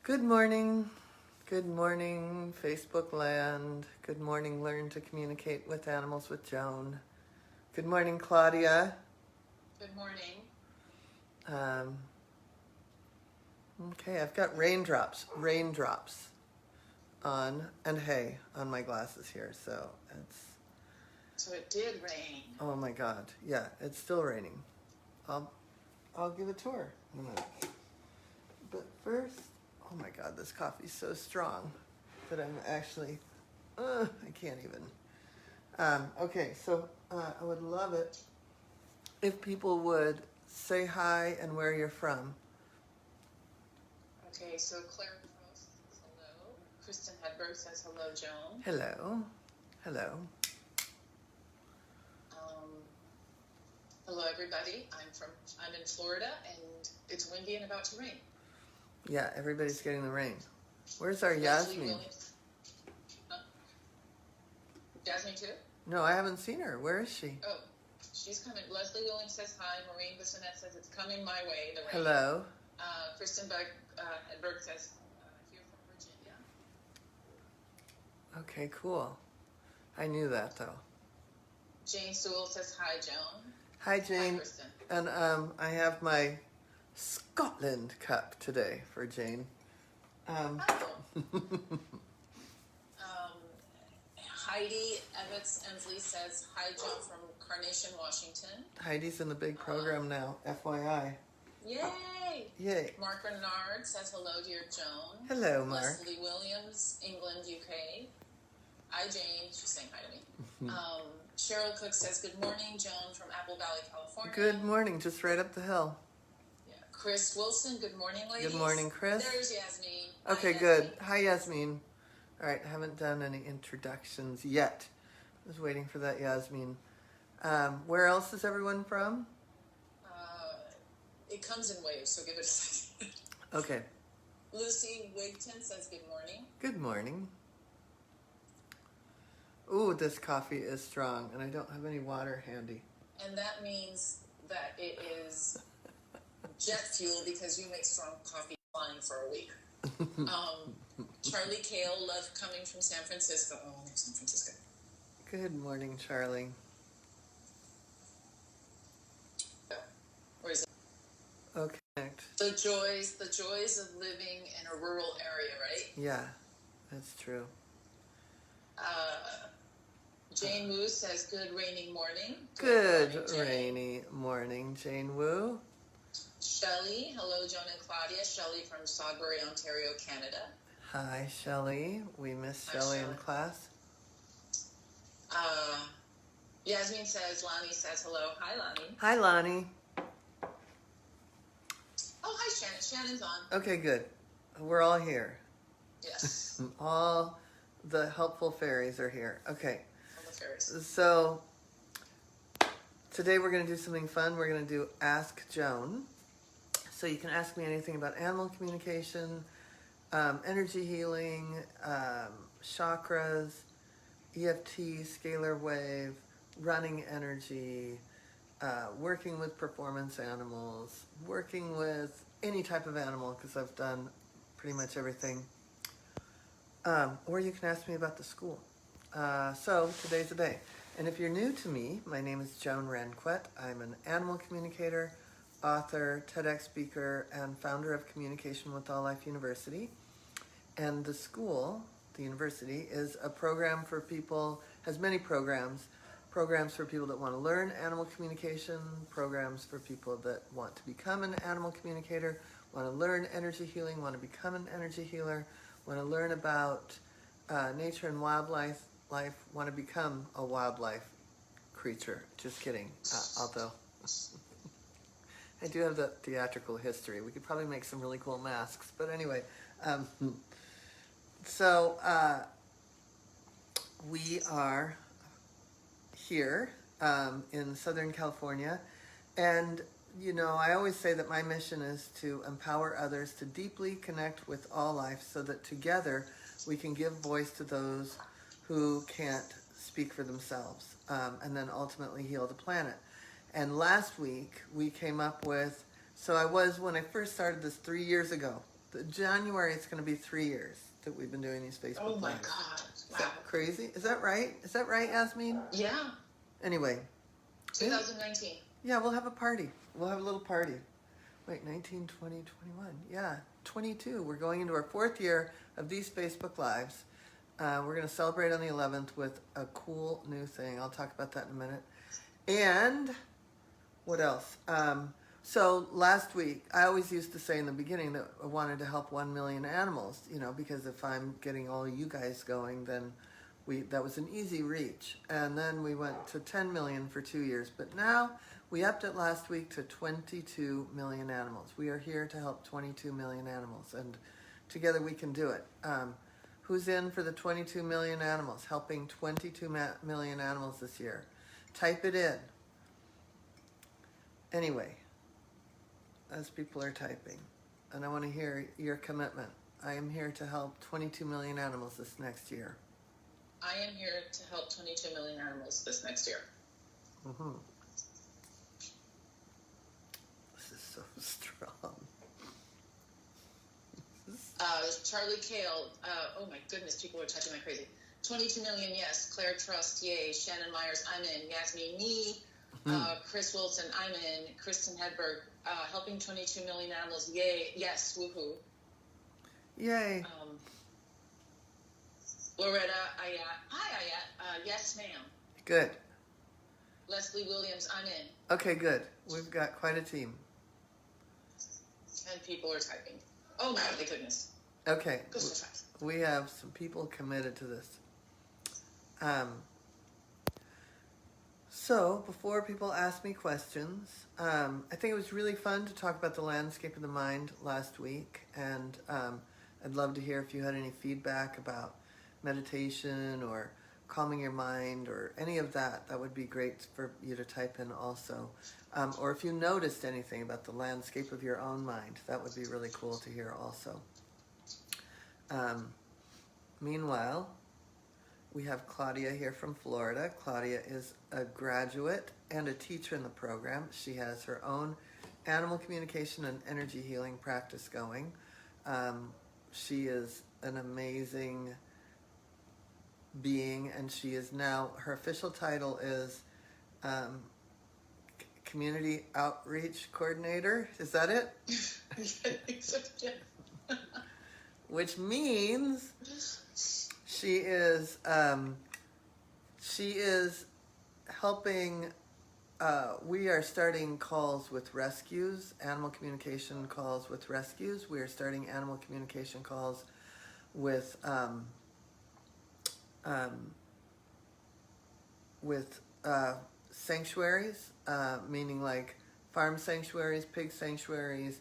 Good morning. Good morning, Facebook land. Good morning, Learn to Communicate with Animals with Joan. Good morning, Claudia. Good morning. Okay, I've got raindrops on, and hay on my glasses here, so it's... So it did rain. Oh my God, yeah, it's still raining. I'll give a tour in a minute. But first, oh my God, this coffee's so strong that I'm actually, I can't even. Okay, so I would love it if people would say hi and where you're from. Okay, so Claire Cross says hello. Kristen Hedberg says hello, Joan. Hello. Hello. Hello, everybody. I'm in Florida, and it's windy and about to rain. Yeah, everybody's getting the rain. Where's our Yasmin? Yasmin too? No, I haven't seen her. Where is she? Oh, she's coming. Leslie Willing says hi. Maureen Bissonette says it's coming my way, the rain. Hello. Kristen Hedberg says here from Virginia. Okay, cool. I knew that, though. Jane Sewell says hi, Joan. Hi, Jane. Hi, Kristen. And I have my Scotland cup today for Jane. Heidi Evans Emsley says hi, Joan from Carnation, Washington. Heidi's in the big program now, FYI. Yay! Yay. Mark Renard says hello, dear Joan. Hello, Mark. Leslie Williams, England, UK. Hi, Jane. She's saying hi to me. Cheryl Cook says good morning, Joan from Apple Valley, California. Good morning, just right up the hill. Yeah. Chris Wilson, good morning, ladies. Good morning, Chris. There's Yasmin. Okay, hi, good. Yasmin. Hi, Yasmin. All right, haven't done any introductions yet. I was waiting for that, Yasmin. Where else is everyone from? It comes in waves, so give it a second. Okay. Lucy Wigton says good morning. Good morning. Ooh, this coffee is strong, and I don't have any water handy. And that means that it is jet fuel because you make strong coffee flying for a week. Charlie Kale, love coming from San Francisco. Oh, I love San Francisco. Good morning, Charlie. Where is it? Okay. The joys of living in a rural area, right? Yeah, that's true. Jane Wu says good rainy morning. Good morning, rainy morning, Jane Wu. Shelley, hello, Joan and Claudia. Shelley from Sudbury, Ontario, Canada. Hi, Shelley. We missed Shelley in class. Yasmin says, Lonnie says hello. Hi, Lonnie. Hi, Lonnie. Oh, hi, Shannon. Shannon's on. Okay, good. We're all here. Yes. All the helpful fairies are here. Okay. All the fairies. So today we're going to do something fun. We're going to do Ask Joan. So you can ask me anything about animal communication, energy healing, chakras, EFT, scalar wave, running energy, working with performance animals, working with any type of animal, because I've done pretty much everything. Or you can ask me about the school. So today's the day. And if you're new to me, my name is Joan Ranquet. I'm an animal communicator, author, TEDx speaker, and founder of Communication with All Life University. And the school, the university, is a program for people, has many programs for people that want to learn animal communication, programs for people that want to become an animal communicator, want to learn energy healing, want to become an energy healer, want to learn about nature and wildlife, want to become a wildlife creature. Just kidding, although I do have the theatrical history. We could probably make some really cool masks, but anyway. So we are here in Southern California, and you know, I always say that my mission is to empower others to deeply connect with all life so that together we can give voice to those who can't speak for themselves, and then ultimately heal the planet. And last week we came up with So I was when I first started this 3 years ago. January, it's going to be 3 years that we've been doing these Facebook Oh my Lives. God. Is that crazy? Is that right? Is that right, Yasmin? Yeah. Anyway. 2019. Yeah, we'll have a party. We'll have a little party. Wait, 19, 20, 21. Yeah, 22. We're going into our 4th year of these Facebook Lives. We're going to celebrate on the 11th with a cool new thing. I'll talk about that in a minute. And what else? So last week, I always used to say in the beginning that I wanted to help 1 million animals, because if I'm getting all you guys going, then that was an easy reach. And then we went to 10 million for 2 years. But now we upped it last week to 22 million animals. We are here to help 22 million animals, and together we can do it. Who's in for the 22 million animals, helping 22 million animals this year? Type it in. Anyway, as people are typing, and I want to hear your commitment. I am here to help 22 million animals this next year. I am here to help 22 million animals this next year. Mm-hmm. This is so strong. Charlie Kale, oh my goodness, people are typing like crazy. 22 million, yes. Claire Trust, yay. Shannon Myers, I'm in. Yasmin, me. Chris Wilson, I'm in. Kristen Hedberg, helping 22 million animals, yay. Yes, woohoo. Yay. Loretta Ayat, hi Ayat, yes ma'am. Good. Leslie Williams, I'm in. Okay, good. We've got quite a team. And people are typing. Oh my goodness. Okay. Go so fast. We have some people committed to this. So, before people ask me questions, I think it was really fun to talk about the landscape of the mind last week, and I'd love to hear if you had any feedback about meditation or calming your mind or any of that. That would be great for you to type in also. Or if you noticed anything about the landscape of your own mind, that would be really cool to hear also. Meanwhile, we have Claudia here from Florida. Claudia is a graduate and a teacher in the program. She has her own animal communication and energy healing practice going. She is an amazing being, and she is now, her official title is Community Outreach Coordinator. Is that it? I think so, yeah. Which means she is helping. We are starting calls with rescues, animal communication calls with rescues. We are starting animal communication calls with sanctuaries, meaning like farm sanctuaries, pig sanctuaries,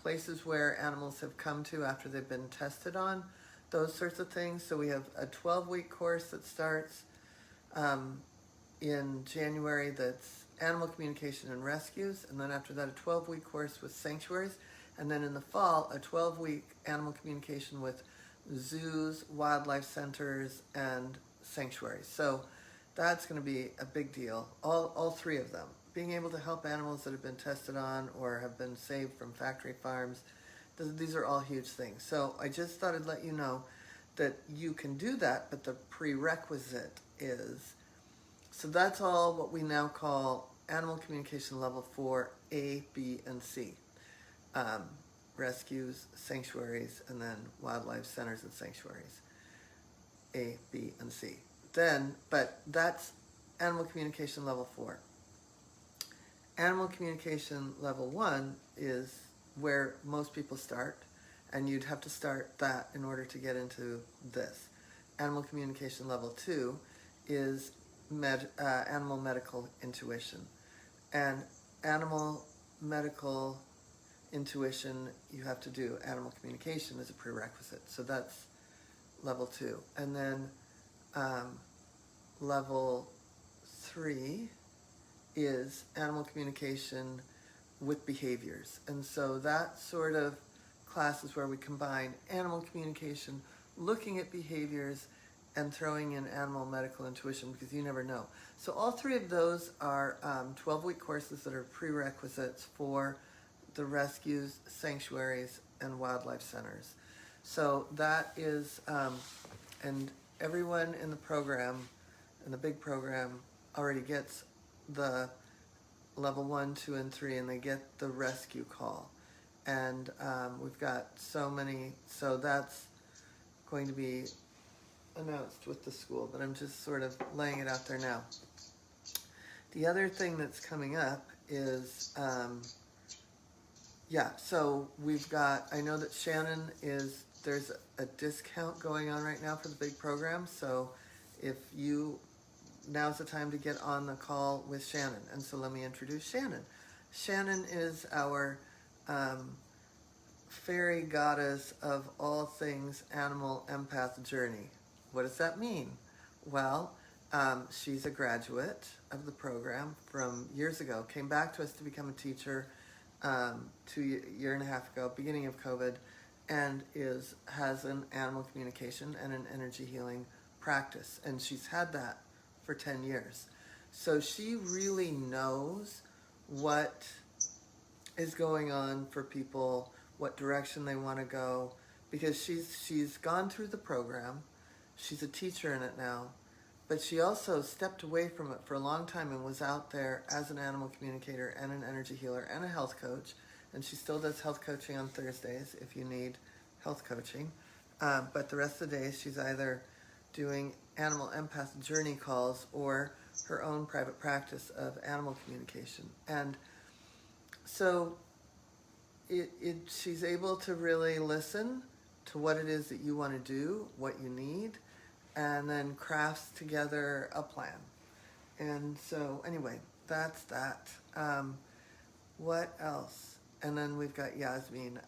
places where animals have come to after they've been tested on, those sorts of things. So we have a 12-week course that starts in January that's animal communication and rescues, and then after that a 12-week course with sanctuaries, and then in the fall a 12-week animal communication with zoos, wildlife centers, and sanctuaries. So that's going to be a big deal, all three of them. Being able to help animals that have been tested on or have been saved from factory farms, these are all huge things. So I just thought I'd let you know that you can do that, but the prerequisite is, so that's all what we now call animal communication level 4, A, B, and C. Rescues, sanctuaries, and then wildlife centers and sanctuaries. A, B, and C. But that's animal communication level 4. Animal communication level 1 is where most people start, and you'd have to start that in order to get into this. Animal communication level 2 is animal medical intuition. And animal medical intuition, you have to do animal communication as a prerequisite. So that's level 2. And then level 3 is animal communication with behaviors. And so that sort of class is where we combine animal communication, looking at behaviors, and throwing in animal medical intuition, because you never know. So all three of those are 12-week courses that are prerequisites for the rescues, sanctuaries, and wildlife centers. So that is, and everyone in the program, in the big program, already gets the level 1, 2, and 3, and they get the rescue call. And we've got so many, so that's going to be announced with the school, but I'm just sort of laying it out there now. The other thing that's coming up is, so we've got, I know that Shannon is, there's a discount going on right now for the big program, so if you, now's the time to get on the call with Shannon. And so let me introduce Shannon. Shannon is our fairy goddess of all things animal empath journey. What does that mean? Well, she's a graduate of the program from years ago, came back to us to become a teacher 2.5 years ago, beginning of COVID, and has an animal communication and an energy healing practice. And she's had that for 10 years. So she really knows what is going on for people, what direction they want to go, because she's gone through the program. She's a teacher in it now, but she also stepped away from it for a long time and was out there as an animal communicator and an energy healer and a health coach. And she still does health coaching on Thursdays if you need health coaching. But the rest of the days she's either doing animal empath journey calls or her own private practice of animal communication. And so she's able to really listen to what it is that you want to do, what you need, and then crafts together a plan. And so anyway, that's that. What else? And then we've got Yasmin,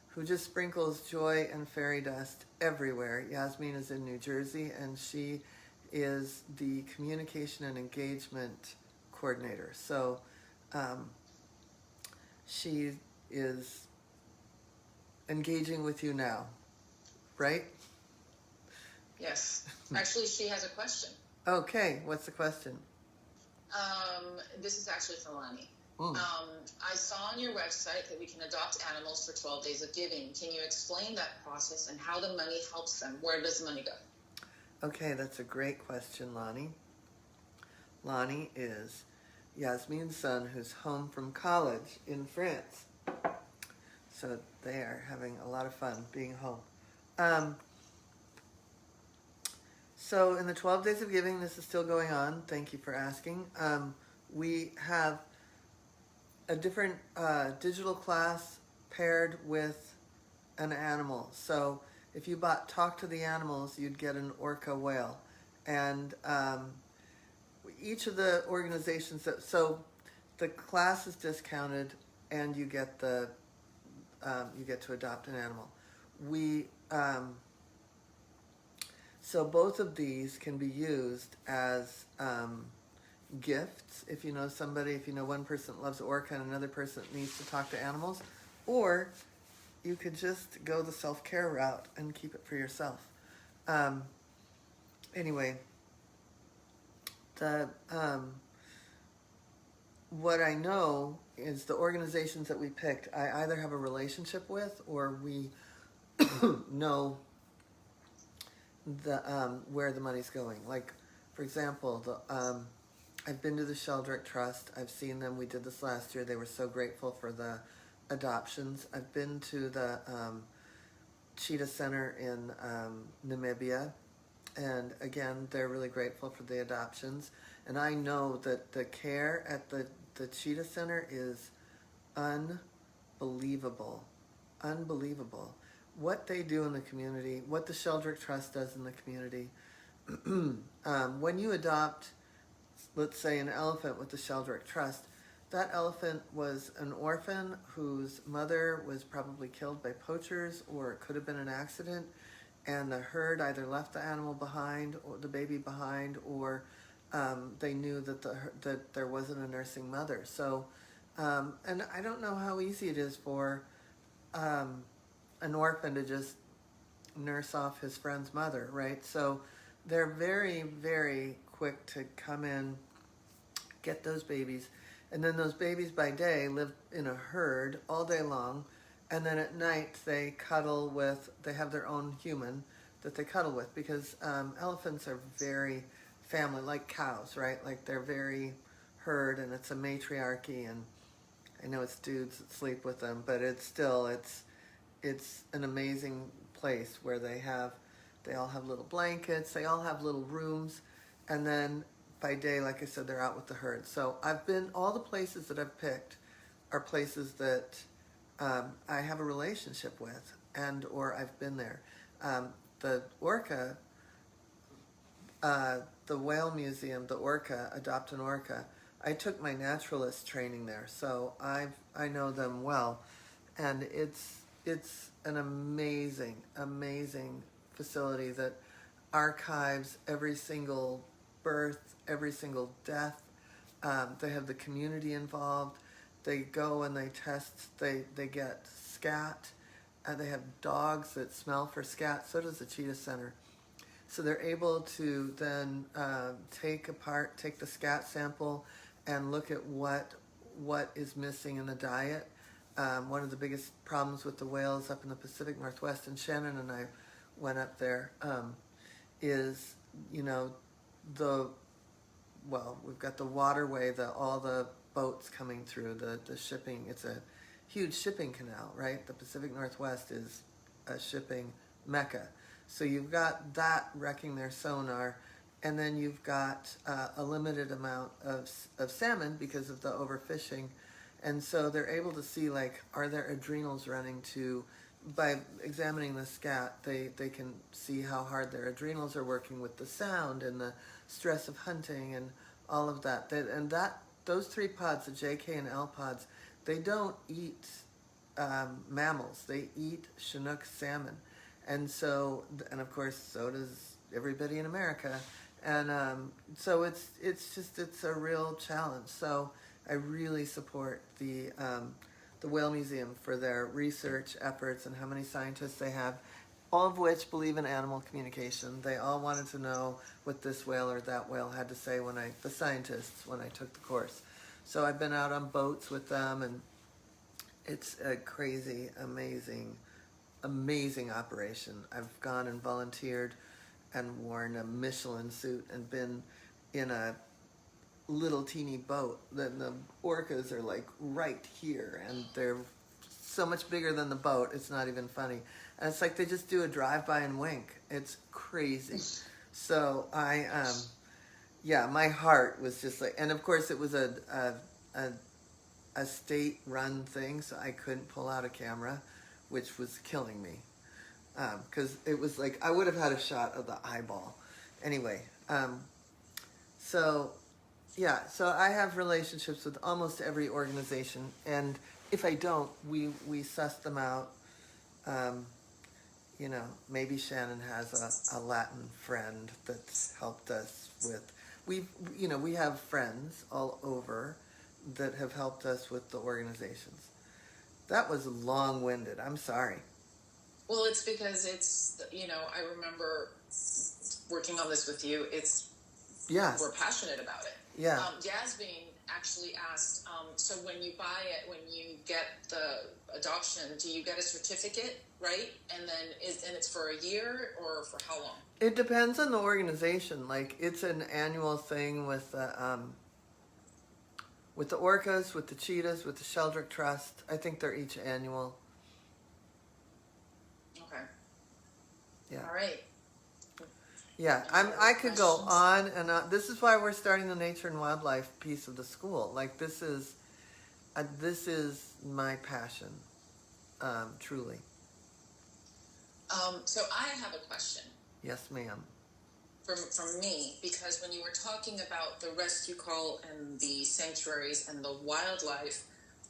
who just sprinkles joy and fairy dust everywhere. Yasmin is in New Jersey, and she is the communication and engagement coordinator. So she is engaging with you now, right? Yes. Actually, she has a question. Okay, what's the question? This is actually for Lonnie. Mm. I saw on your website that we can adopt animals for 12 days of giving. Can you explain that process and how the money helps them? Where does the money go? Okay, that's a great question, Lonnie. Lonnie is Yasmin's son who's home from college in France. So they are having a lot of fun being home. So in the 12 Days of Giving, this is still going on. Thank you for asking. We have a different digital class paired with an animal. So if you bought Talk to the Animals, you'd get an orca whale. And each of the organizations so the class is discounted and you get to adopt an animal. So both of these can be used as gifts if you know somebody, if you know one person that loves orca and another person that needs to talk to animals, or you could just go the self-care route and keep it for yourself. Anyway, what I know is the organizations that we picked, I either have a relationship with or we know where the money's going. Like, for example, I've been to the Sheldrick Trust. I've seen them. We did this last year. They were so grateful for the adoptions. I've been to the Cheetah Center in Namibia, and again, they're really grateful for the adoptions. And I know that the care at the Cheetah Center is unbelievable. Unbelievable. What they do in the community, what the Sheldrick Trust does in the community. When you adopt, let's say, an elephant with the Sheldrick Trust, that elephant was an orphan whose mother was probably killed by poachers, or it could have been an accident, and the herd either left the animal behind, or the baby behind, or they knew that there wasn't a nursing mother. So, and I don't know how easy it is for an orphan to just nurse off his friend's mother, right? So they're very, very quick to come in, get those babies, And then those babies by day live in a herd all day long, and then at night they have their own human that they cuddle with, because elephants are very family, like cows, right? Like they're very herd, and it's a matriarchy, and I know it's dudes that sleep with them, but it's an amazing place where they all have little blankets, they all have little rooms, and then by day, like I said, they're out with the herd. So all the places that I've picked are places that I have a relationship with, or I've been there. The orca, the whale museum, the orca, Adopt an Orca, I took my naturalist training there, so I know them well, and it's an amazing, amazing facility that archives every single birth, every single death. They have the community involved. They go and they test. They get scat. They have dogs that smell for scat. So does the Cheetah Center. So they're able to then take the scat sample and look at what is missing in the diet. One of the biggest problems with the whales up in the Pacific Northwest, and Shannon and I went up there, is, we've got the waterway, all the boats coming through, the shipping. It's a huge shipping canal, right? The Pacific Northwest is a shipping mecca. So you've got that wrecking their sonar, and then you've got a limited amount of salmon because of the overfishing. And so they're able to see, like, are their adrenals running by examining the scat, they can see how hard their adrenals are working with the sound and the stress of hunting and all of that. Those three pods, the JK and L pods, they don't eat mammals. They eat Chinook salmon. And of course, so does everybody in America. And so it's a real challenge. So I really support the Whale Museum for their research efforts and how many scientists they have, all of which believe in animal communication. They all wanted to know what this whale or that whale had to say the scientists, when I took the course. So I've been out on boats with them, and it's a crazy, amazing, amazing operation. I've gone and volunteered and worn a Michelin suit and been in a little teeny boat. The orcas are like right here, and they're so much bigger than the boat, it's not even funny. And it's like they just do a drive-by and wink. It's crazy. So my heart was just like, and of course it was a state-run thing, so I couldn't pull out a camera, which was killing me. Because it was like, I would have had a shot of the eyeball. Anyway, so I have relationships with almost every organization, and if I don't, we suss them out. Maybe Shannon has a Latin friend that's helped us with. We have friends all over that have helped us with the organizations. That was long-winded. I'm sorry. Well, it's because I remember working on this with you. We're passionate about it. Yeah. Jasmine actually asked, so when you buy it, when you get the adoption, do you get a certificate, right? And then it's for a year, or for how long? It depends on the organization. Like, it's an annual thing with the orcas, with the cheetahs, with the Sheldrick Trust. I think they're each annual. Okay. Yeah. All right. Yeah, I could go on and on. This is why we're starting the nature and wildlife piece of the school. Like, this is my passion, truly. So I have a question. Yes, ma'am. From me, because when you were talking about the rescue call and the sanctuaries and the wildlife,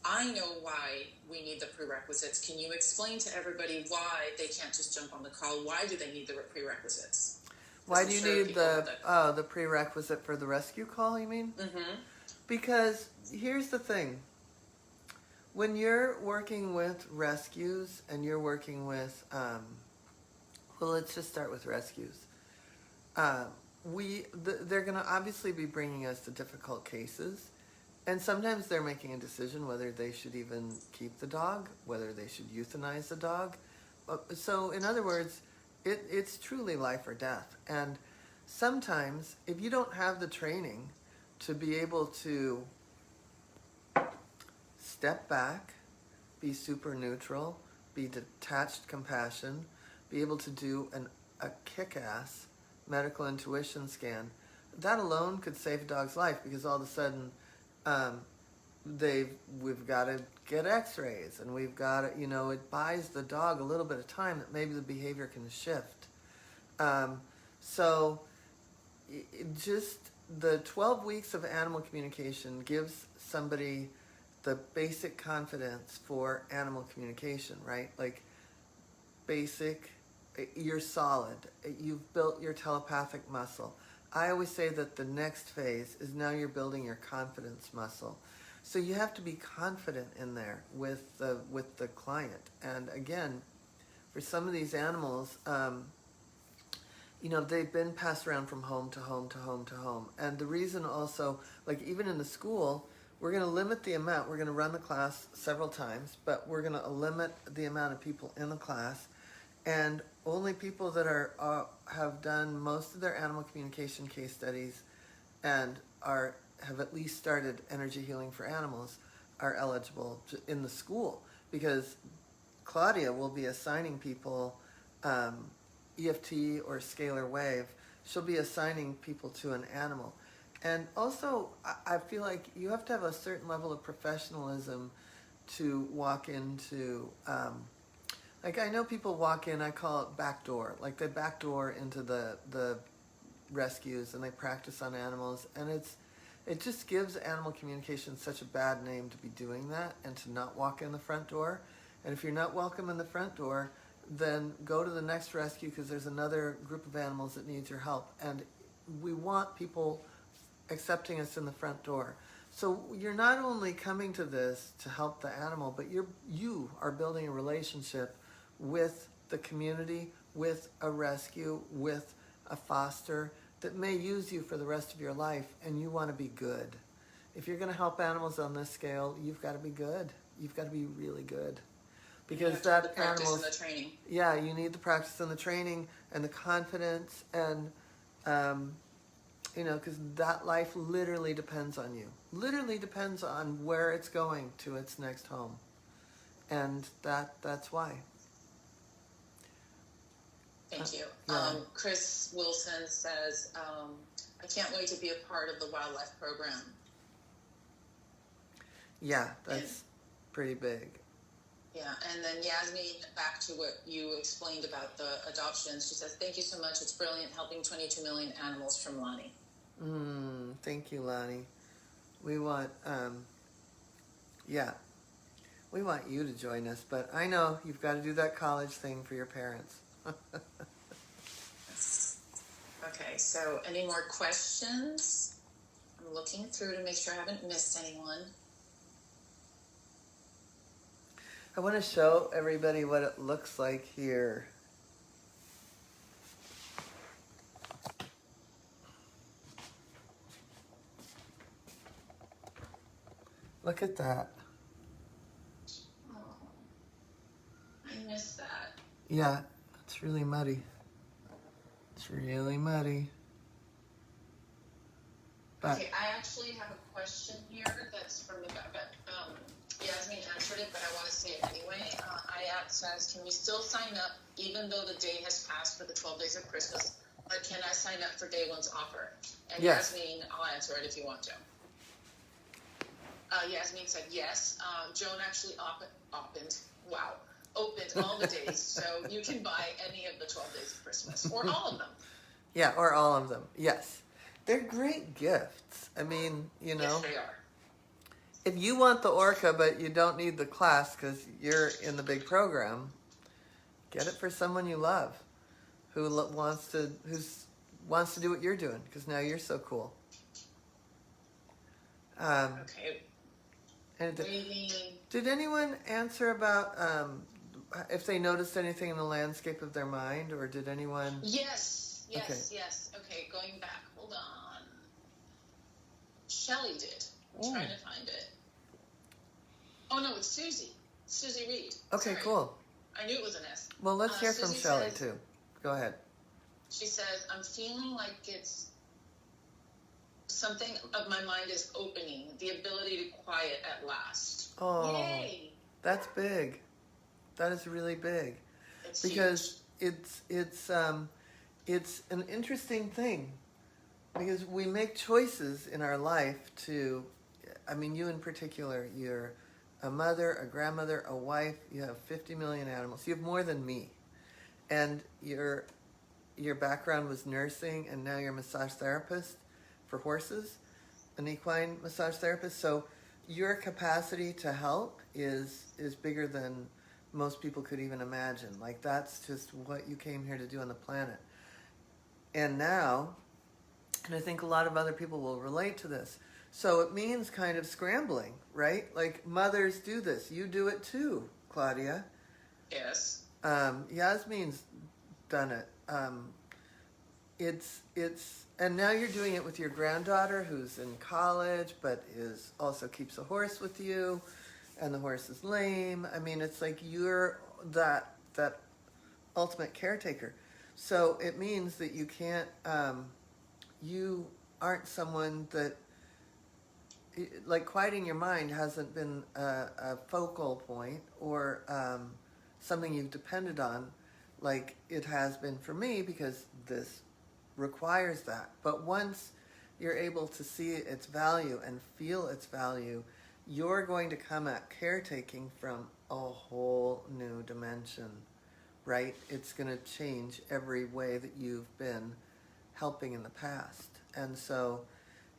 I know why we need the prerequisites. Can you explain to everybody why they can't just jump on the call? Why do they need the prerequisites? Why do you need the prerequisite for the rescue call, you mean? Mm-hmm. Because here's the thing. When you're working with rescues and you're working with, let's just start with rescues. They're going to obviously be bringing us the difficult cases, And sometimes they're making a decision whether they should even keep the dog, whether they should euthanize the dog. So, in other words, it's truly life or death. And sometimes, if you don't have the training to be able to step back, be super neutral, be detached compassion, be able to do a kick-ass medical intuition scan, that alone could save a dog's life, because all of a sudden we've got to get x-rays, and we've got to, it buys the dog a little bit of time that maybe the behavior can shift. So just the 12 weeks of animal communication gives somebody the basic confidence for animal communication, right? Like basic, you're solid. You've built your telepathic muscle. I always say that the next phase is now you're building your confidence muscle. So you have to be confident in there with the client. And again, for some of these animals, they've been passed around from home to home to home to home. And the reason also, like even in the school, we're going to limit the amount. We're going to run the class several times, but we're going to limit the amount of people in the class. And only people that have done most of their animal communication case studies and have at least started energy healing for animals are eligible in the school, because Claudia will be assigning people EFT or scalar wave. She'll be assigning people to an animal. And also, I feel like you have to have a certain level of professionalism to walk into, like I know people walk in, I call it backdoor, like they backdoor into the rescues and they practice on animals, and it just gives animal communication such a bad name to be doing that and to not walk in the front door. And if you're not welcome in the front door, then go to the next rescue, because there's another group of animals that needs your help. And we want people accepting us in the front door. So you're not only coming to this to help the animal, but you are building a relationship with the community, with a rescue, with a foster that may use you for the rest of your life, and you want to be good. If you're going to help animals on this scale, you've got to be good. You've got to be really good. Because that animal, the training. Yeah, you need the practice and the training and the confidence, and because that life literally depends on you. Literally depends on where it's going to its next home, and that's why. Thank you. Yeah. Chris Wilson says, I can't wait to be a part of the wildlife program. Yeah, that's pretty big. Yeah, and then Yasmin, back to what you explained about the adoptions, she says, thank you so much. It's brilliant, helping 22 million animals, from Lonnie. Thank you, Lonnie. We want, we want you to join us, but I know you've got to do that college thing for your parents. Okay, so any more questions? I'm looking through to make sure I haven't missed anyone. I want to show everybody what it looks like here. Look at that. Oh, I missed that. Yeah, it's really muddy. It's really muddy. But okay, I actually have a question here that's from the back, but Yasmin answered it, but I want to say it anyway. Ayat says, can we still sign up even though the day has passed for the 12 days of Christmas? But can I sign up for day one's offer? And yes. Yasmin, I'll answer it if you want to. Yasmin said yes. Joan actually opened all the days, so you can buy any of the 12 days of Christmas, or all of them. Yeah, or all of them, yes. They're great gifts. I mean, Yes, they are. If you want the orca, but you don't need the class because you're in the big program, get it for someone you love, who wants to do what you're doing, because now you're so cool. Okay. Did anyone answer about if they noticed anything in the landscape of their mind, or did anyone? Yes. Okay. Okay, going back. Hold on. Shelley did. trying to find it. Oh no, it's Susie. Susie Reed. Okay, Sorry. cool. I knew it was an S. Well, let's hear Susie from Shelley says, too. Go ahead. She says, I'm feeling like it's something of my mind is opening, the ability to quiet at last. Oh, yay! That's big. That is really big. It's Because huge. it's an interesting thing, because we make choices in our life to, I mean, you in particular, you're a mother, a grandmother, a wife, you have 50 million animals. You have more than me. And your background was nursing, and now you're a massage therapist for horses, an equine massage therapist. So your capacity to help is bigger than most people could even imagine. Like, that's just what you came here to do on the planet. And now, and I think a lot of other people will relate to this, so it means kind of scrambling, right? Like, mothers do this. You do it too, Claudia. Yes. Yasmin's done it. And now you're doing it with your granddaughter who's in college, but also keeps a horse with you, and the horse is lame. I mean, it's like you're that ultimate caretaker. So it means that you can't, you aren't someone that, like, quieting your mind hasn't been a focal point or something you've depended on like it has been for me, because this requires that. But once you're able to see its value and feel its value, you're going to come at caretaking from a whole new dimension, right? It's going to change every way that you've been helping in the past. And so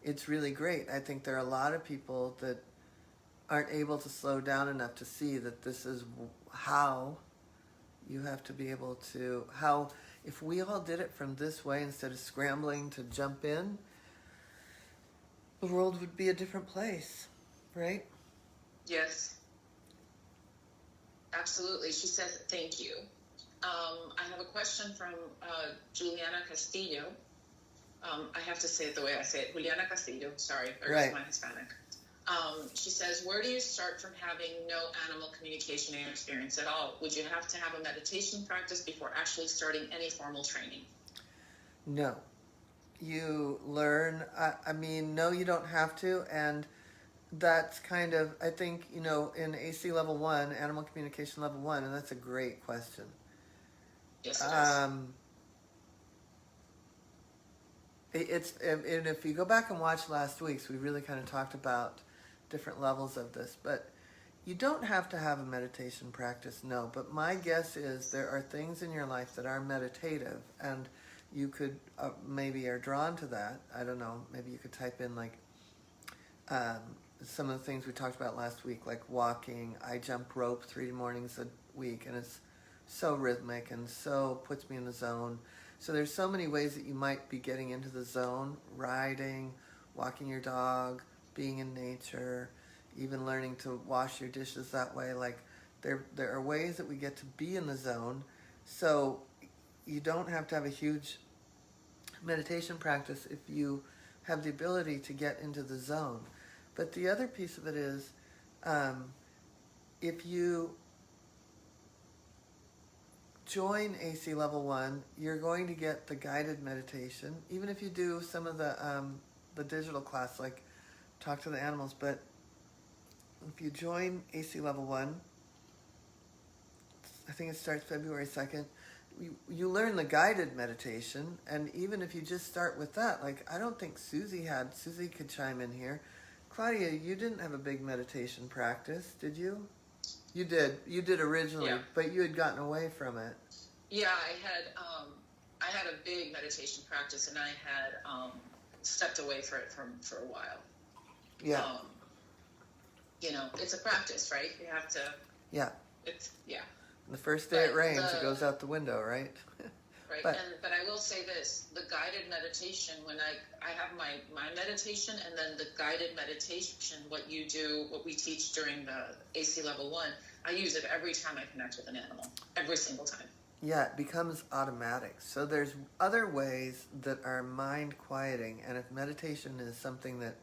it's really great. I think there are a lot of people that aren't able to slow down enough to see that this is how you have to be able to, how, if we all did it from this way instead of scrambling to jump in, the world would be a different place, right? Yes. Absolutely. She says, thank you. I have a question from Juliana Castillo. I have to say it the way I say it. Juliana Castillo, sorry, there's my Hispanic. She says, where do you start from having no animal communication experience at all? Would you have to have a meditation practice before actually starting any formal training? No. You learn, no, you don't have to. And that's kind of, I think, in AC level 1, animal communication level 1, and that's a great question. Yes, it is. And if you go back and watch last week's, we really kind of talked about different levels of this. But you don't have to have a meditation practice, no. But my guess is there are things in your life that are meditative, and you could maybe are drawn to that. I don't know. Maybe you could type in like some of the things we talked about last week, like walking. I jump rope 3 mornings a week, and it's so rhythmic and so puts me in the zone. So there's so many ways that you might be getting into the zone: riding, walking your dog, being in nature, even learning to wash your dishes that way. Like, there are ways that we get to be in the zone. So you don't have to have a huge meditation practice if you have the ability to get into the zone. But the other piece of it is, if you join AC Level 1, you're going to get the guided meditation, even if you do some of the digital class, like Talk to the Animals. But if you join AC Level 1, I think it starts February 2nd, you learn the guided meditation. And even if you just start with that, like, I don't think Susie could chime in here. Claudia, you didn't have a big meditation practice, did you? You did originally, yeah. But you had gotten away from it. Yeah, I had a big meditation practice, and I had stepped away for a while. Yeah. It's a practice, right? You have to. Yeah. Yeah. The first day it rains, it goes out the window, right? Right. But I will say this: the guided meditation. When I have my meditation, and then the guided meditation, what we teach during the AC Level 1, I use it every time I connect with an animal, every single time. Yeah, it becomes automatic. So there's other ways that are mind quieting, and if meditation is something that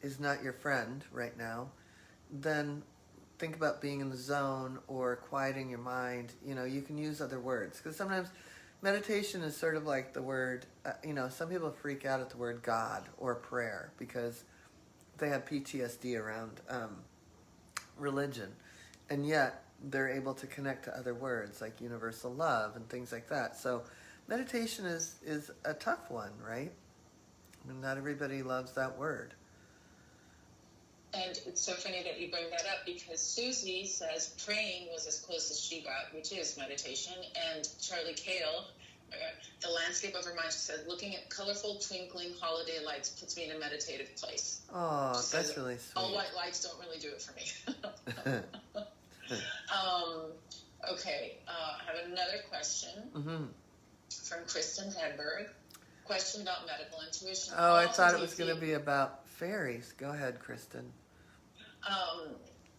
is not your friend right now, then think about being in the zone or quieting your mind. You know, you can use other words, because sometimes meditation is sort of like the word, some people freak out at the word God or prayer because they have PTSD around religion. And yet they're able to connect to other words like universal love and things like that. So meditation is a tough one, right? I mean, not everybody loves that word. And it's so funny that you bring that up, because Susie says praying was as close as she got, which is meditation. And Charlie Kale, the landscape of her mind, she said, looking at colorful, twinkling holiday lights puts me in a meditative place. Oh, that's really sweet. All white lights don't really do it for me. Okay, I have another question from Kristen Hedberg. Question about medical intuition. Oh, I thought it was going to be about fairies. Go ahead, Kristen.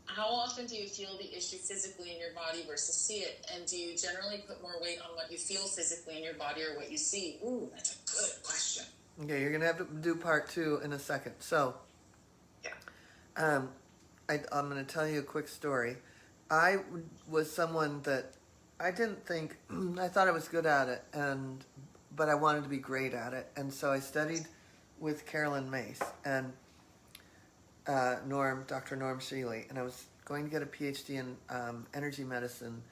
How often do you feel the issue physically in your body versus see it? And do you generally put more weight on what you feel physically in your body or what you see? Ooh, that's a good question. Okay, you're going to have to do part 2 in a second. So, yeah. I'm going to tell you a quick story. I was someone that I didn't think, I thought I was good at it, but I wanted to be great at it. And so I studied with Carolyn Mace and Dr. Norm Shealy, and I was going to get a PhD in energy medicine.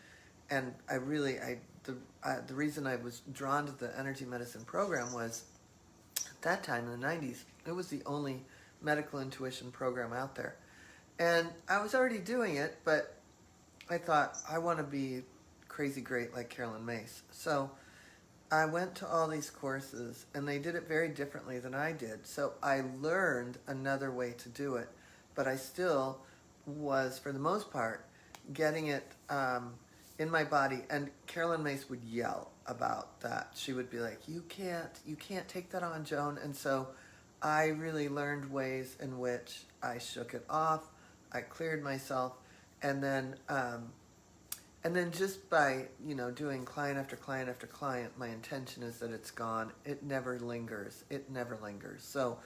And the reason I was drawn to the energy medicine program was at that time in the 90s, it was the only medical intuition program out there. And I was already doing it, but I thought, I want to be crazy great like Carolyn Mace. So I went to all these courses, and they did it very differently than I did. So I learned another way to do it, but I still was, for the most part, getting it in my body. And Carolyn Mace would yell about that. She would be like, you can't take that on, Joan. And so I really learned ways in which I shook it off. I cleared myself, and then just by doing client after client after client, my intention is that it's gone. It never lingers. So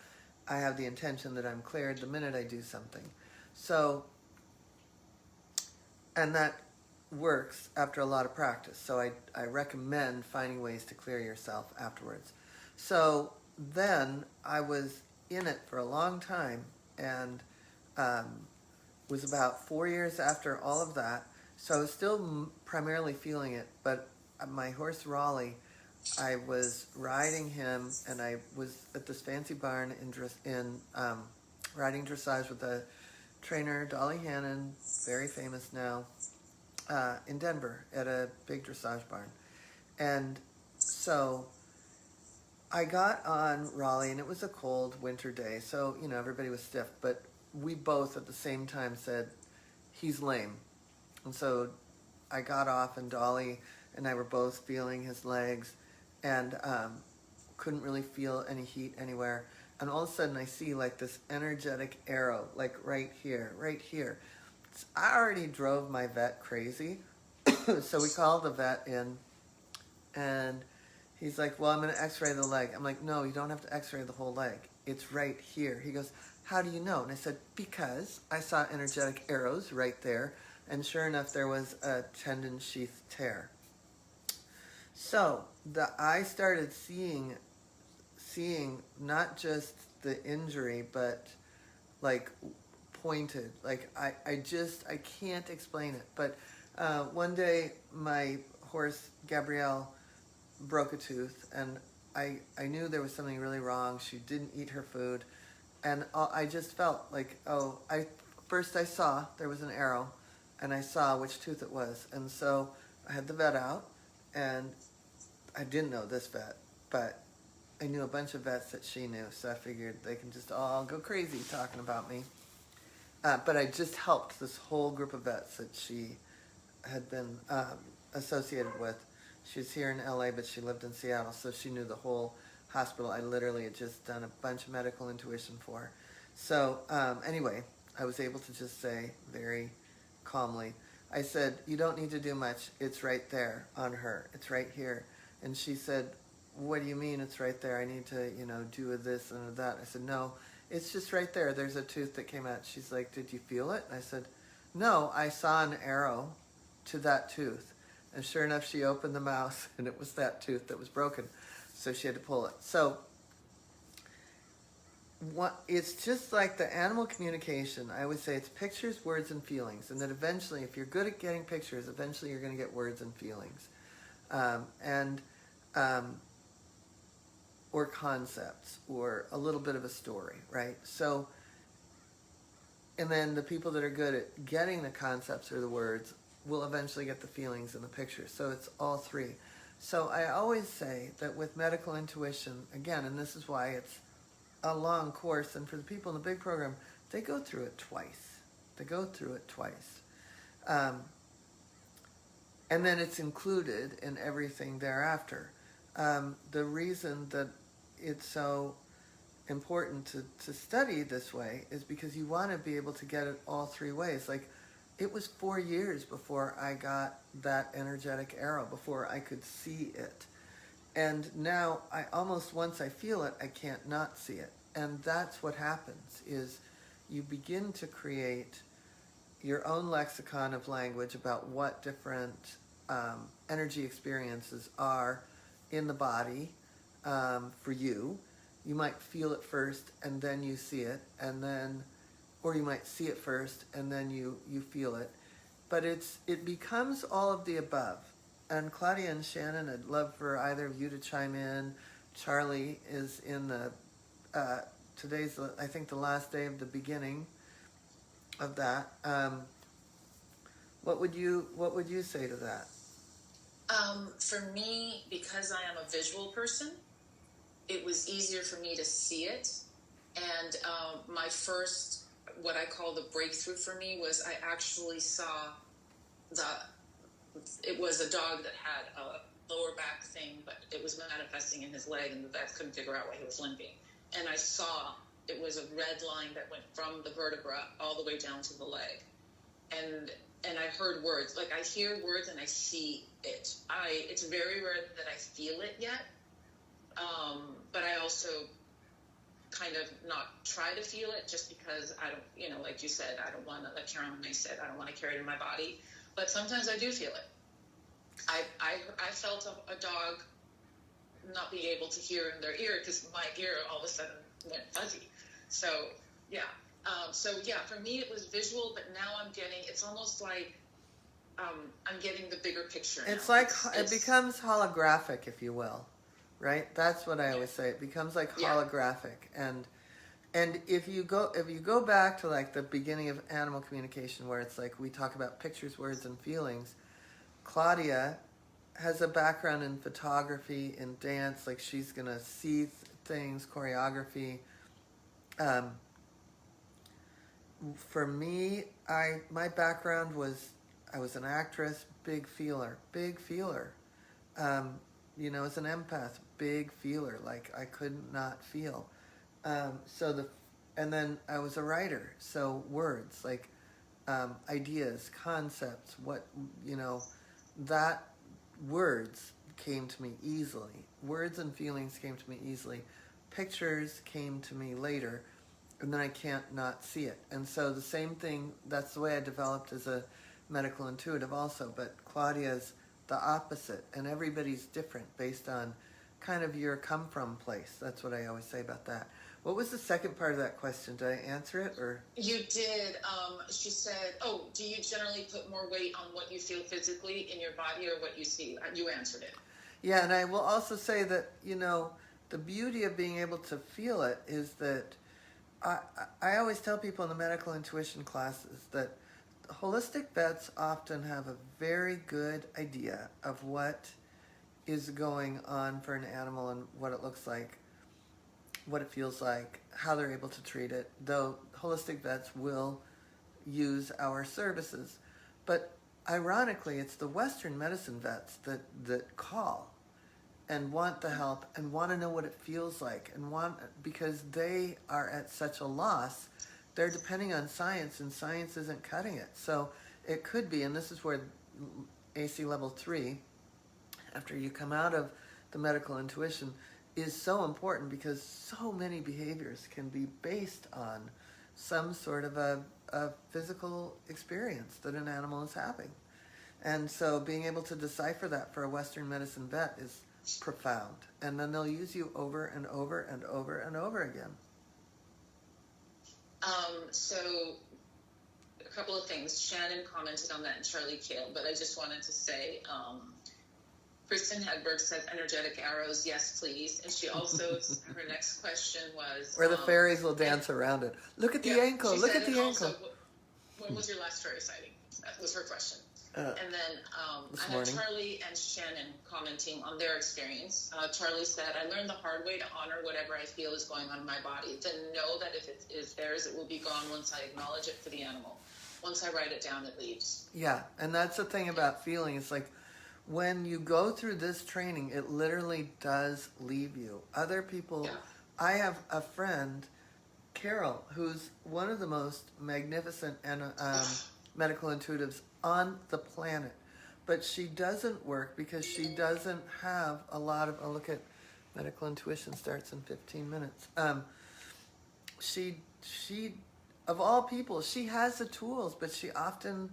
I have the intention that I'm cleared the minute I do something. So, and that works after a lot of practice. So I recommend finding ways to clear yourself afterwards. So then I was in it for a long time, and was about 4 years after all of that. So I was still primarily feeling it, but my horse Raleigh, I was riding him, and I was at this fancy barn in riding dressage with a trainer, Dolly Hannon, very famous now, in Denver at a big dressage barn. And so I got on Raleigh, and it was a cold winter day, so everybody was stiff, but we both at the same time said, he's lame. And so I got off, and Dolly and I were both feeling his legs, and couldn't really feel any heat anywhere. And all of a sudden I see like this energetic arrow, like right here. I already drove my vet crazy. So we called the vet in, and he's like, well, I'm going to x-ray the leg. I'm like, no, you don't have to x-ray the whole leg. It's right here. He goes, how do you know? And I said, because I saw energetic arrows right there, and sure enough, there was a tendon sheath tear. So I started seeing not just the injury, but like pointed. Like I can't explain it. But one day my horse Gabrielle broke a tooth, and I knew there was something really wrong. She didn't eat her food, and I just felt like, first I saw there was an arrow, and I saw which tooth it was, and so I had the vet out, and I didn't know this vet, but I knew a bunch of vets that she knew, so I figured they can just all go crazy talking about me. But I just helped this whole group of vets that she had been associated with. She was here in LA, but she lived in Seattle, so she knew the whole hospital. I literally had just done a bunch of medical intuition for her. So anyway, I was able to just say very calmly, I said, you don't need to do much. It's right there on her. It's right here. And she said, what do you mean it's right there? I need to, do a this and a that. I said, no, it's just right there. There's a tooth that came out. She's like, did you feel it? And I said, no, I saw an arrow to that tooth. And sure enough, she opened the mouth, and it was that tooth that was broken. So she had to pull it. So it's just like the animal communication. I always say it's pictures, words, and feelings. And that eventually, if you're good at getting pictures, eventually you're going to get words and feelings. Or concepts, or a little bit of a story, right? So, and then the people that are good at getting the concepts or the words will eventually get the feelings and the pictures. So it's all three. So I always say that with medical intuition, again, and this is why it's a long course, and for the people in the big program, they go through it twice. And then it's included in everything thereafter. The reason that it's so important to study this way is because you want to be able to get it all three ways. Like, it was 4 years before I got that energetic arrow, before I could see it. And now, once I feel it, I can't not see it. And that's what happens, is you begin to create your own lexicon of language about what different energy experiences are in the body for you. You might feel it first and then you see it, or you might see it first and then you feel it. But it becomes all of the above. And Claudia and Shannon, I'd love for either of you to chime in. Charlie is in the today's, I think, the last day of the beginning of that. What would you say to that? For me, because I am a visual person, it was easier for me to see it. And my first, what I call the breakthrough for me, was I actually saw it was a dog that had a lower back thing, but it was manifesting in his leg, and the vet couldn't figure out why he was limping. And I saw it was a red line that went from the vertebra all the way down to the leg. And I heard words. Like, I hear words and I see it. It's very rare that I feel it yet. But I also kind of not try to feel it, just because I don't, like you said, I don't want to, like Carolyn May said, I don't want to carry it in my body. But sometimes I do feel it. I felt a dog not be able to hear in their ear, because my ear all of a sudden went fuzzy. So, yeah. For me it was visual, but now it's almost like I'm getting the bigger picture now. It's like it becomes holographic, if you will, right? That's what I always say. It becomes like holographic, and if you go back to like the beginning of animal communication, where it's like we talk about pictures, words, and feelings. Claudia has a background in photography and dance, like she's gonna see things, choreography. For me, my background was, I was an actress, big feeler. As an empath, big feeler. Like, I could not feel. And then I was a writer, so words, like ideas, concepts, that words came to me easily. Words and feelings came to me easily. Pictures came to me later, and then I can't not see it. And so the same thing, that's the way I developed as a medical intuitive also, but Claudia's the opposite, and everybody's different based on kind of your come from place. That's what I always say about that. What was the second part of that question? Did I answer it, or? You did. She said, do you generally put more weight on what you feel physically in your body or what you see? You answered it. Yeah, and I will also say that, the beauty of being able to feel it is that I always tell people in the medical intuition classes that holistic vets often have a very good idea of what is going on for an animal and what it looks like, what it feels like, how they're able to treat it, though holistic vets will use our services. But ironically, it's the Western medicine vets that call and want the help and want to know what it feels like, because they are at such a loss. They're depending on science, and science isn't cutting it. So it could be, and this is where AC level 3, after you come out of the medical intuition is so important because so many behaviors can be based on some sort of a physical experience that an animal is having. And so being able to decipher that for a Western medicine vet is profound. And then they'll use you over and over and over and over again. So a couple of things. Shannon commented on that in Charlie Kale, but I just wanted to say, Kristen Hedberg says energetic arrows, yes, please. And she also, her next question was... Where the fairies will dance around it. Look at the ankle, look at the ankle. Also, when was your last fairy sighting? That was her question. And then I morning. had Charlie and Shannon commenting on their experience. Charlie said, I learned the hard way to honor whatever I feel is going on in my body. Then know that if it is theirs, it will be gone once I acknowledge it for the animal. Once I write it down, it leaves. Yeah, and that's the thing about feeling. It's like when you go through this training, it literally does leave you. Other people, Yeah. I have a friend, Carol, who's one of the most magnificent and medical intuitives on the planet, but she doesn't work because she doesn't have a lot of, oh, look at medical intuition starts in 15 minutes. She of all people, she has the tools, but she often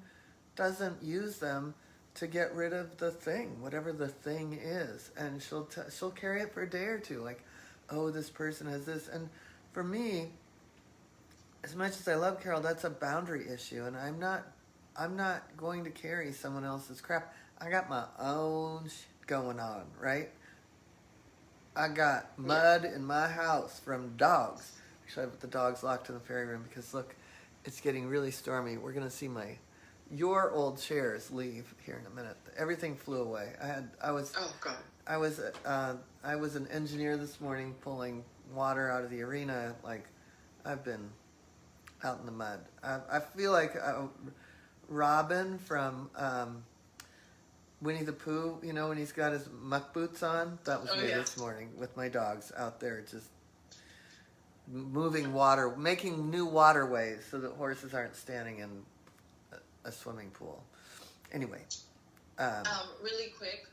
doesn't use them to get rid of the thing, whatever the thing is, and she'll carry it for a day or two, like, oh, this person has this. And for me, as much as I love Carol, that's a boundary issue, and I'm not going to carry someone else's crap. I got my own shit going on, right? I got mud in my house from dogs. Actually, I put the dogs locked in the fairy room because, look, it's getting really stormy. We're going to see your old chairs leave here in a minute. Everything flew away. I was an engineer this morning pulling water out of the arena. Like, I've been out in the mud. I feel like Robin from Winnie the Pooh, you know, when he's got his muck boots on. That was me this morning with my dogs out there just moving water, making new waterways so that horses aren't standing in a swimming pool. Anyway. Really quick,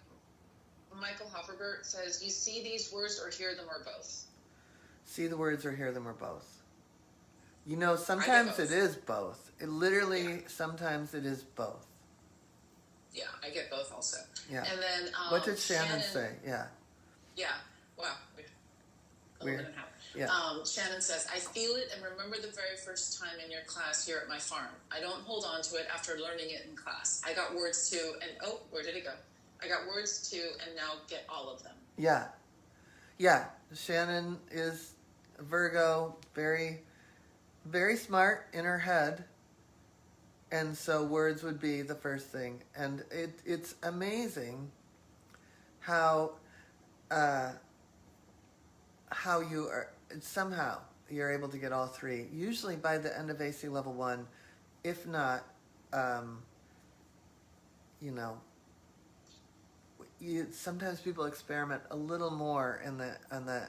Michael Hofferbert says, you see these words or hear them or both? See the words or hear them or both. You know, sometimes it is both. It literally, sometimes it is both. Yeah, I get both also. Yeah. And then what did Shannon say? Yeah. Yeah. Wow. A little bit and a half. Yeah. Shannon says, I feel it and remember the very first time in your class here at my farm. I don't hold on to it after learning it in class. I got words too, and where did it go? I got words too, and now get all of them. Yeah. Yeah. Shannon is Virgo, very, very smart in her head. And so words would be the first thing. And it's amazing how you are, somehow you're able to get all three. Usually by the end of AC level 1, if not, sometimes people experiment a little more on the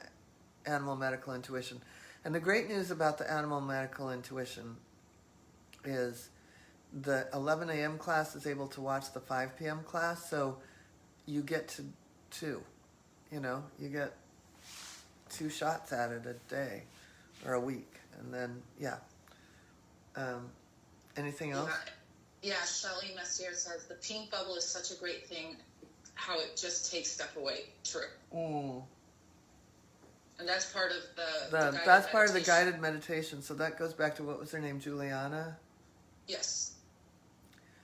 animal medical intuition. And the great news about the animal medical intuition is the 11 a.m. class is able to watch the 5 p.m. class, so you get to 2. You get 2 shots at it a day or a week. And then, anything else? Yeah, Shelley Messier says, the pink bubble is such a great thing, how it just takes stuff away. True. Mm. And that's part of that's part of the guided meditation. So that goes back to, what was her name, Juliana? Yes.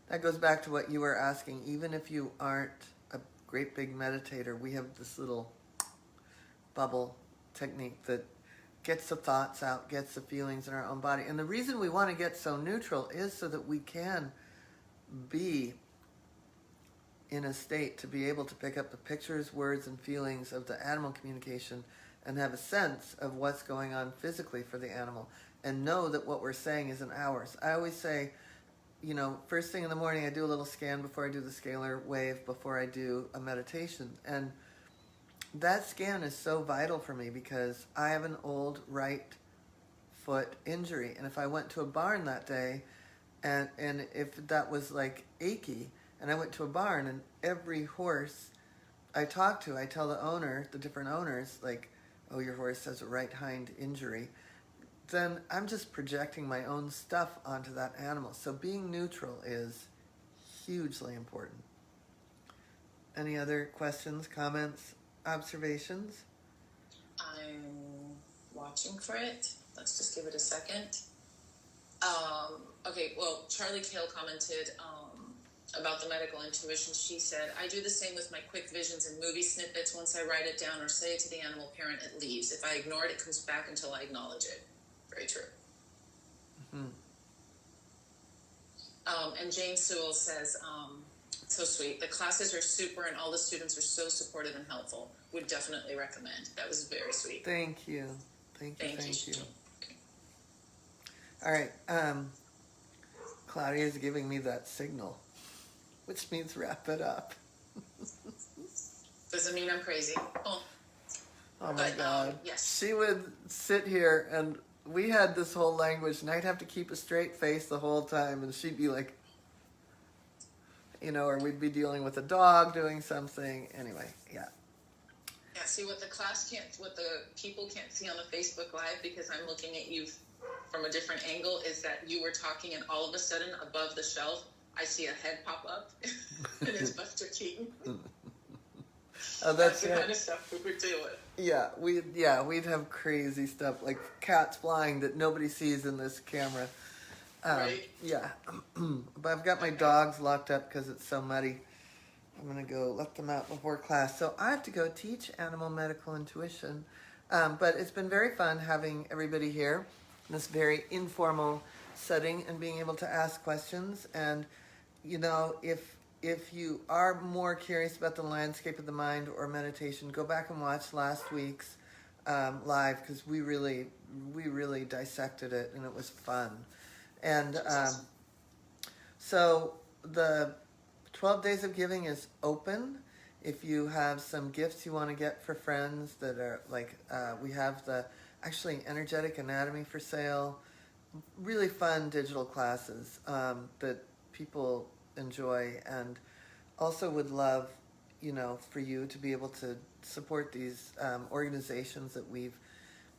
That goes back to what you were asking. Even if you aren't a great big meditator, we have this little bubble technique that gets the thoughts out, gets the feelings in our own body. And the reason we want to get so neutral is so that we can be in a state to be able to pick up the pictures, words, and feelings of the animal communication and have a sense of what's going on physically for the animal and know that what we're saying isn't ours. I always say, first thing in the morning, I do a little scan before I do the scalar wave, before I do a meditation. And that scan is so vital for me because I have an old right foot injury. And if I went to a barn that day, and if that was like achy, and I went to a barn and every horse I tell the owner, the different owners, like, oh, your horse has a right hind injury, then I'm just projecting my own stuff onto that animal. So being neutral is hugely important. Any other questions, comments, observations? I'm watching for it. Let's just give it a second. Okay, well, Charlie Kale commented about the medical intuition. She said, I do the same with my quick visions and movie snippets. Once I write it down or say it to the animal parent, it leaves. If I ignore it, it comes back until I acknowledge it. Very true. Mm-hmm. And Jane Sewell says, so sweet. The classes are super and all the students are so supportive and helpful. Would definitely recommend. That was very sweet. Thank you. Thank you. Okay. All right. Claudia is giving me that signal, which means wrap it up. Doesn't mean I'm crazy. Oh my God. Yes. She would sit here and we had this whole language and I'd have to keep a straight face the whole time and she'd be like, or we'd be dealing with a dog doing something. Anyway, yeah. Yeah, see what the people can't see on the Facebook Live, because I'm looking at you from a different angle, is that you were talking and all of a sudden above the shelf, I see a head pop up and it's Buster Keaton. Oh, that's the kind of stuff we would deal with. Yeah, we'd have crazy stuff like cats flying that nobody sees in this camera. Right. Yeah, but I've got my dogs locked up because it's so muddy. I'm gonna go let them out before class, so I have to go teach animal medical intuition. But it's been very fun having everybody here in this very informal setting and being able to ask questions. And if you are more curious about the landscape of the mind or meditation, go back and watch last week's live, because we really dissected it and it was fun. And so the 12 Days of Giving is open. If you have some gifts you want to get for friends that are like, we have the energetic anatomy for sale. Really fun digital classes that people enjoy, and also would love, for you to be able to support these organizations that we've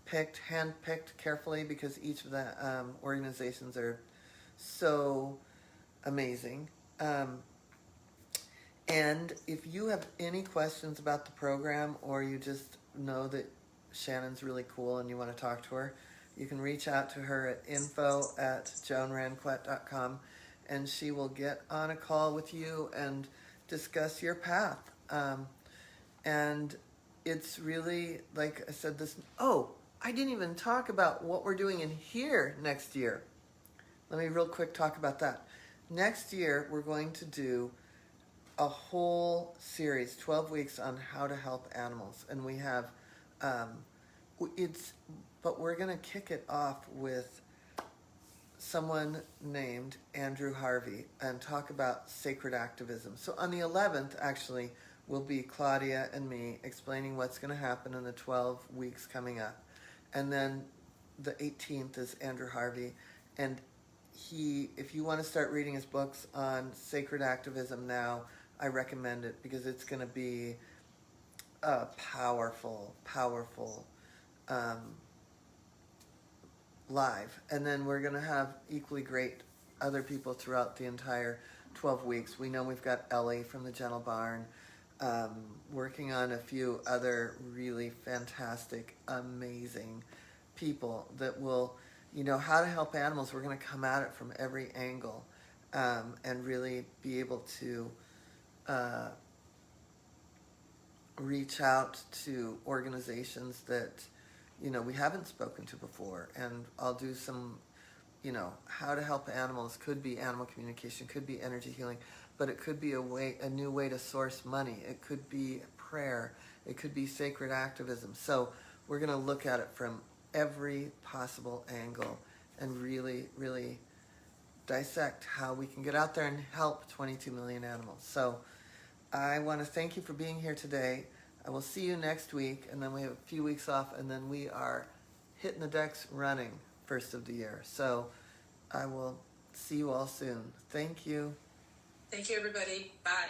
handpicked carefully, because each of the organizations are so amazing. And if you have any questions about the program, or you just know that Shannon's really cool and you want to talk to her, you can reach out to her at info@joanranquet.com, and she will get on a call with you and discuss your path. And it's really, like I said, I didn't even talk about what we're doing in here next year. Let me real quick talk about that. Next year, we're going to do a whole series, 12 weeks, on how to help animals. And we have, but we're going to kick it off with someone named Andrew Harvey and talk about sacred activism. So on the 11th, actually, will be Claudia and me explaining what's going to happen in the 12 weeks coming up. And then the 18th is Andrew Harvey. And if you want to start reading his books on sacred activism now, I recommend it, because it's going to be a powerful live. And then we're going to have equally great other people throughout the entire 12 weeks. We know we've got Ellie from the Gentle Barn, working on a few other really fantastic, amazing people that will, how to help animals. We're going to come at it from every angle, and really be able to reach out to organizations that, we haven't spoken to before. And I'll do some, how to help animals. Could be animal communication, could be energy healing, but it could be a new way to source money. It could be prayer. It could be sacred activism. So we're going to look at it from every possible angle and really, really dissect how we can get out there and help 22 million animals. So I want to thank you for being here today. I will see you next week, and then we have a few weeks off, and then we are hitting the decks running first of the year. So I will see you all soon. Thank you. Thank you, everybody. Bye.